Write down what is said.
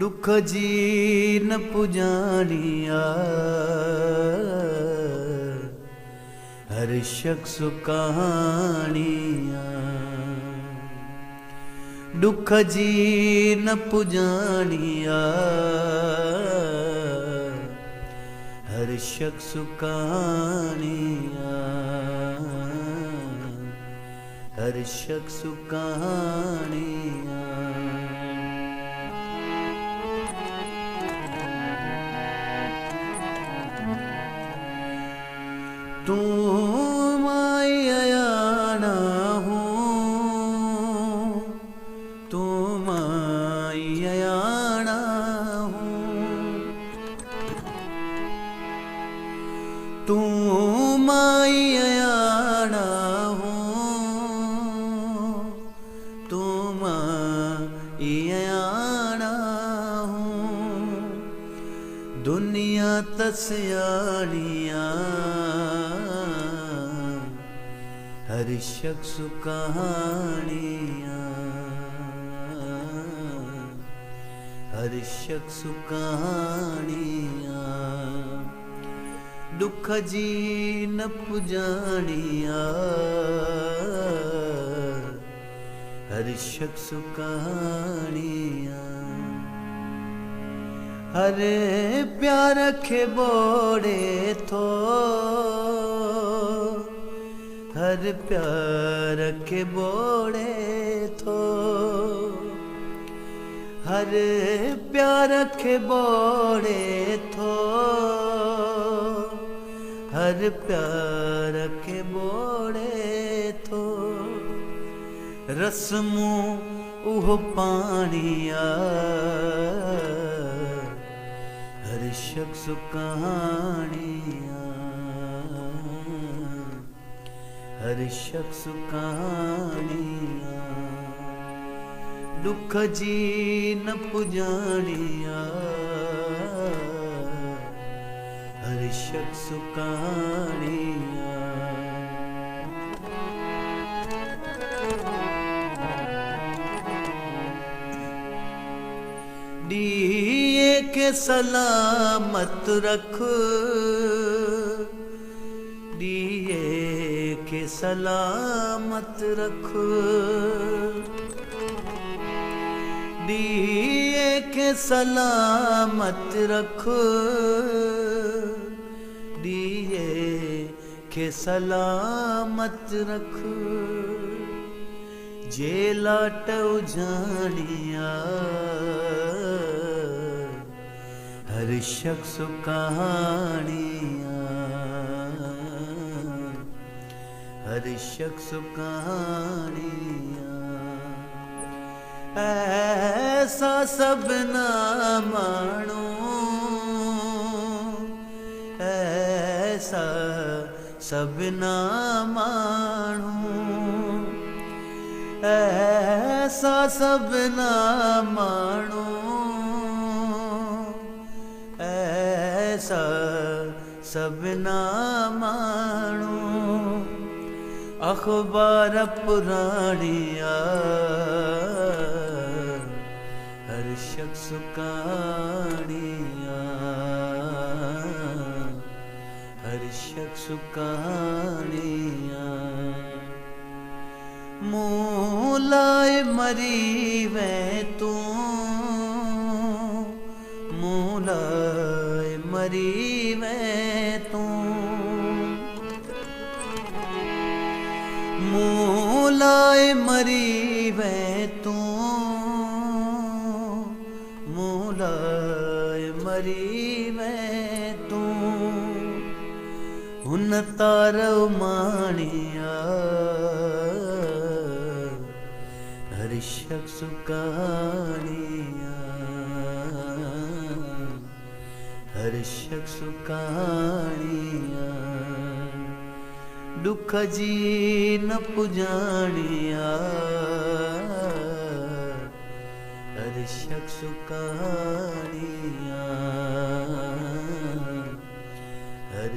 दुख जी न पुजानिया हर शख्स कहानिया। दुख जी न पुजानिया हर शख्स कहानिया हर शख्स कहानिया। तू मायाना हूँ, तू मायाना हूँ, तू मायाना हूँ, तू मायाना हूँ। दुनिया तस्यानिया हर शख्स कहानिया हर शख्स कहानिया। दुख जी न पुजानिया हर शख्स कहानिया। हरे प्यार के बोड़े थो हर प्यार के बोड़े थो हर प्यार के बोड़े थो हर प्यार के बोड़े थो। रस्मू उह पानिया हर शख्स कहानिया हर शख्स कहानिया। दुख जी न पुजानिया हर शख्स कहानिया। दिए के सलामत रख दिए के सलामत रख दिए के सलामत रख दिए के सलामत रख। जेला टौजानिया हर शख्स कहानिया हर शख्स कहानिया। ऐसा सब ना मानो ऐसा सब ना मानो ऐसा सब ना मानो ऐसा सब ना मानो। अखबार पुरानिया हर शख्स कहानिया हर शख्स कहानिया। मूलाए मरी मैं तू मूलाए मरी मैं तू मूलाए मरी मैं तू मूलाए मरी मैं तू। हुन तारो मानिया हर शख्स कहानिया हर शख्स कहानिया। दुख जी न पुजानिया हर शख्स कहानिया हर